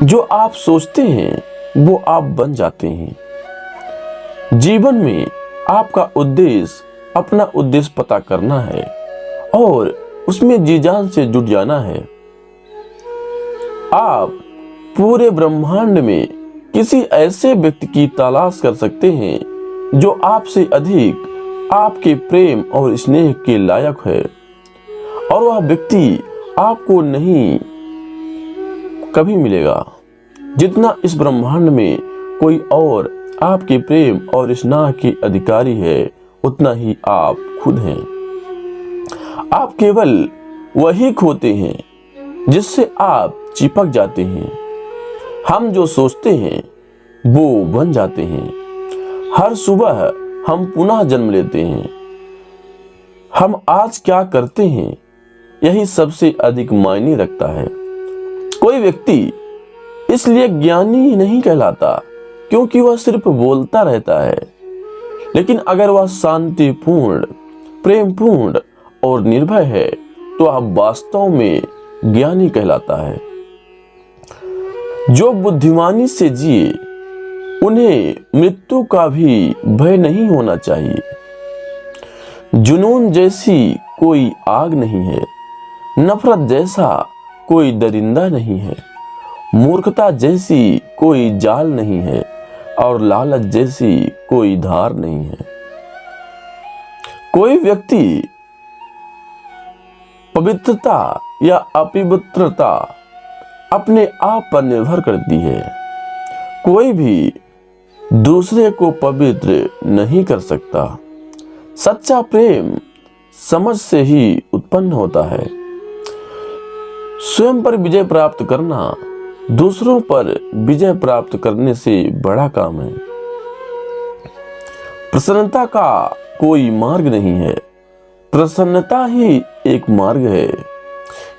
जो आप सोचते हैं वो आप बन जाते हैं। जीवन में आपका उद्देश्य अपना उद्देश्य पता करना है और उसमें जी जान से जुट जाना है। आप पूरे ब्रह्मांड में किसी ऐसे व्यक्ति की तलाश कर सकते हैं जो आपसे अधिक आपके प्रेम और स्नेह के लायक है, और वह व्यक्ति आपको नहीं कभी मिलेगा जितना इस ब्रह्मांड में कोई और आपके प्रेम और स्नेह के अधिकारी है, उतना ही आप खुद हैं। आप केवल वही खोते हैं जिससे आप चिपक जाते हैं। हम जो सोचते हैं वो बन जाते हैं। हर सुबह हम पुनः जन्म लेते हैं। हम आज क्या करते हैं यही सबसे अधिक मायने रखता है। कोई व्यक्ति इसलिए ज्ञानी नहीं कहलाता क्योंकि वह सिर्फ बोलता रहता है, लेकिन अगर वह शांतिपूर्ण, प्रेमपूर्ण और निर्भय है तो वह वास्तव में ज्ञानी कहलाता है। जो बुद्धिमानी से जिए उन्हें मृत्यु का भी भय नहीं होना चाहिए। जुनून जैसी कोई आग नहीं है, नफरत जैसा कोई दरिंदा नहीं है, मूर्खता जैसी कोई जाल नहीं है और लालच जैसी कोई धार नहीं है। कोई व्यक्ति पवित्रता या अपवित्रता अपने आप पर निर्भर करती है। कोई भी दूसरे को पवित्र नहीं कर सकता। सच्चा प्रेम समझ से ही उत्पन्न होता है। स्वयं पर विजय प्राप्त करना दूसरों पर विजय प्राप्त करने से बड़ा काम है। प्रसन्नता का कोई मार्ग नहीं है, प्रसन्नता ही एक मार्ग है।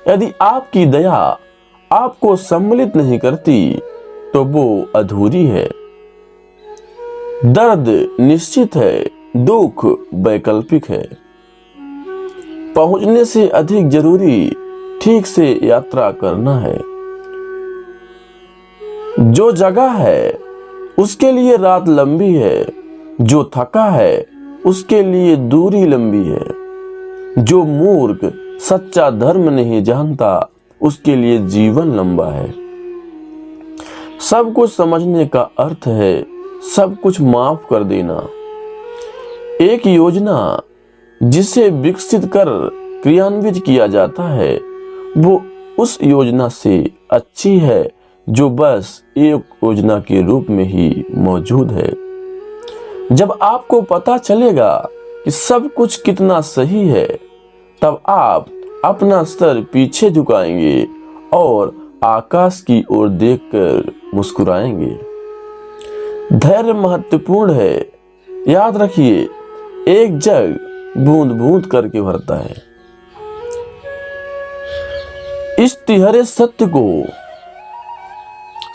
यदि आपकी दया आपको सम्मिलित नहीं करती तो वो अधूरी है। दर्द निश्चित है, दुख वैकल्पिक है। पहुंचने से अधिक जरूरी ठीक से यात्रा करना है। जो जगह है उसके लिए रात लंबी है, जो थका है उसके लिए दूरी लंबी है। जो मूर्ख सच्चा धर्म नहीं जानता उसके लिए जीवन लंबा है। सब कुछ समझने का अर्थ है सब कुछ माफ कर देना। एक योजना जिसे विकसित कर क्रियान्वित किया जाता है वो उस योजना से अच्छी है जो बस एक योजना के रूप में ही मौजूद है। जब आपको पता चलेगा कि सब कुछ कितना सही है, तब आप अपना सर पीछे झुकाएंगे और आकाश की ओर देखकर मुस्कुराएंगे। धैर्य महत्वपूर्ण है। याद रखिए, एक जग बूंद बूंद करके भरता है। इस तिहरे सत्य को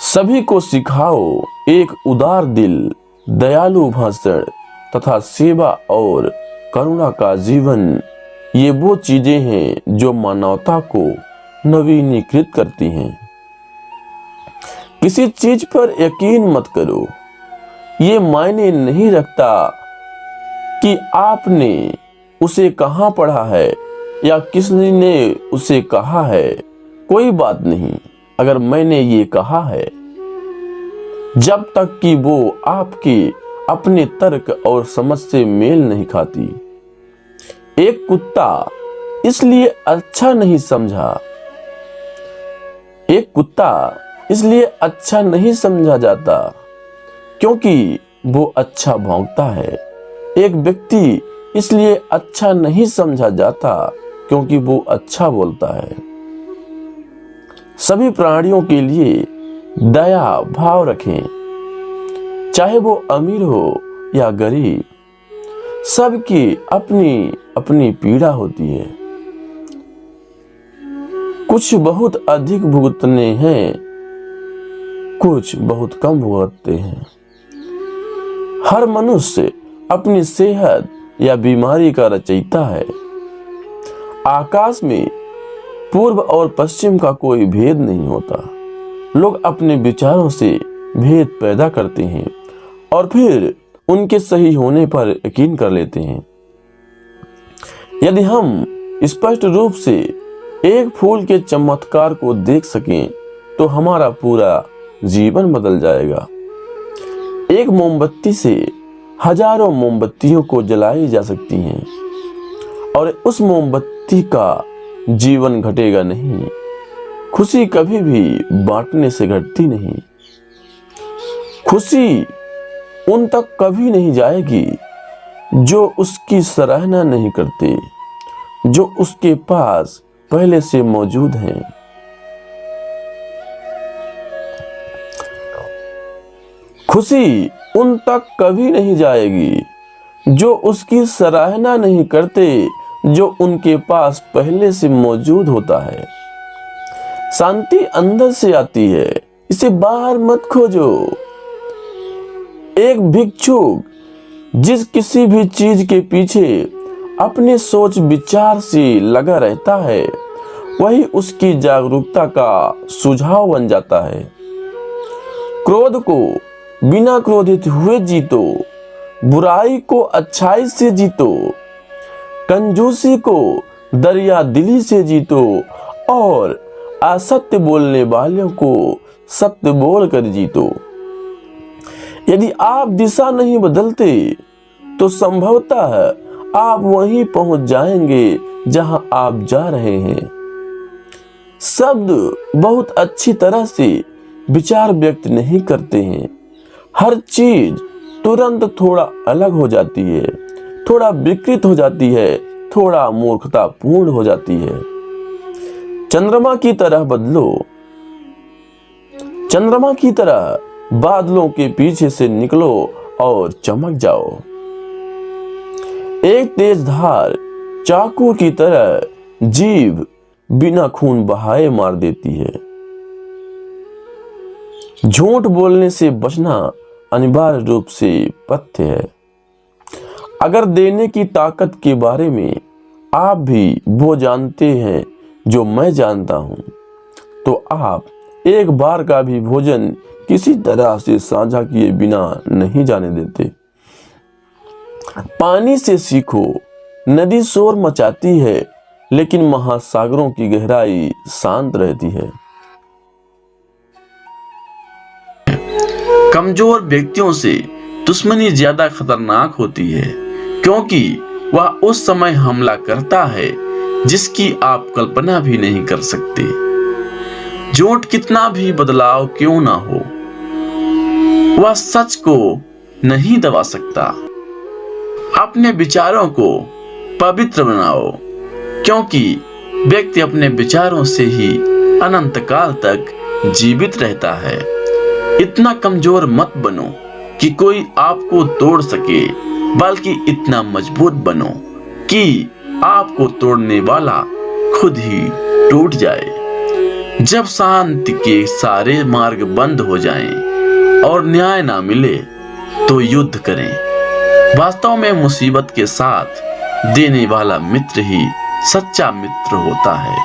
सभी को सिखाओ। एक उदार दिल, दयालु भाषण तथा सेवा और करुणा का जीवन, ये वो चीजें हैं जो मानवता को नवीनीकृत करती हैं। किसी चीज पर यकीन मत करो। ये मायने नहीं रखता कि आपने उसे कहाँ पढ़ा है या किसने उसे कहा है। कोई बात नहीं अगर मैंने ये कहा है, जब तक कि वो आपके अपने तर्क और समझ से मेल नहीं खाती। एक कुत्ता इसलिए अच्छा नहीं समझा जाता क्योंकि वो अच्छा भौंकता है। एक व्यक्ति इसलिए अच्छा नहीं समझा जाता क्योंकि वो अच्छा बोलता है। सभी प्राणियों के लिए दया भाव रखें, चाहे वो अमीर हो या गरीब। सबकी अपनी अपनी पीड़ा होती है। कुछ बहुत अधिक भुगतने हैं, कुछ बहुत कम भुगतते हैं। हर मनुष्य अपनी सेहत या बीमारी का रचयिता है। आकाश में पूर्व और पश्चिम का कोई भेद नहीं होता। लोग अपने विचारों से भेद पैदा करते हैं और फिर उनके सही होने पर यकीन कर लेते हैं। यदि हम स्पष्ट रूप से एक फूल के चमत्कार को देख सकें तो हमारा पूरा जीवन बदल जाएगा। एक मोमबत्ती से हजारों मोमबत्तियों को जलाई जा सकती हैं और उस मोमबत्ती का जीवन घटेगा नहीं। खुशी कभी भी बांटने से घटती नहीं। खुशी उन तक कभी नहीं जाएगी जो उसकी सराहना नहीं करते, जो उसके पास पहले से मौजूद हैं। खुशी उन तक कभी नहीं जाएगी जो उसकी सराहना नहीं करते, जो उनके पास पहले से मौजूद होता है। शांति अंदर से आती है, इसे बाहर मत खोजो। एक भिक्षुक जिस किसी भी चीज के पीछे अपने सोच विचार से लगा रहता है, वही उसकी जागरूकता का सुझाव बन जाता है। क्रोध को बिना क्रोधित हुए जीतो, बुराई को अच्छाई से जीतो, कंजूसी को दरिया दिली से जीतो और असत्य बोलने वालों को सत्य बोल कर जीतो। यदि आप दिशा नहीं बदलते तो संभवतः आप वहीं पहुंच जाएंगे जहां आप जा रहे हैं। शब्द बहुत अच्छी तरह से विचार व्यक्त नहीं करते हैं। हर चीज तुरंत थोड़ा अलग हो जाती है, थोड़ा विकृत हो जाती है, थोड़ा मूर्खतापूर्ण हो जाती है। चंद्रमा की तरह बदलो। चंद्रमा की तरह बादलों के पीछे से निकलो और चमक जाओ। एक तेज धार चाकू की तरह जीभ बिना खून बहाए मार देती है। झूठ बोलने से बचना अनिवार्य रूप से पथ्य है। अगर देने की ताकत के बारे में आप भी वो जानते हैं जो मैं जानता हूं, तो आप एक बार का भी भोजन किसी तरह से साझा किए बिना नहीं जाने देते। पानी से सीखो। नदी शोर मचाती है, लेकिन महासागरों की गहराई शांत रहती है। कमजोर व्यक्तियों से दुश्मनी ज्यादा खतरनाक होती है, क्योंकि वह उस समय हमला करता है जिसकी आप कल्पना भी नहीं कर सकते। झूठ कितना भी बदलाव क्यों ना हो, वह सच को नहीं दबा सकता। अपने विचारों को पवित्र बनाओ, क्योंकि व्यक्ति अपने विचारों से ही अनंत काल तक जीवित रहता है। इतना कमजोर मत बनो कि कोई आपको तोड़ सके, बल्कि इतना मजबूत बनो कि आपको तोड़ने वाला खुद ही टूट जाए। जब शांति के सारे मार्ग बंद हो जाएं और न्याय ना मिले, तो युद्ध करें। वास्तव में मुसीबत के साथ देने वाला मित्र ही सच्चा मित्र होता है।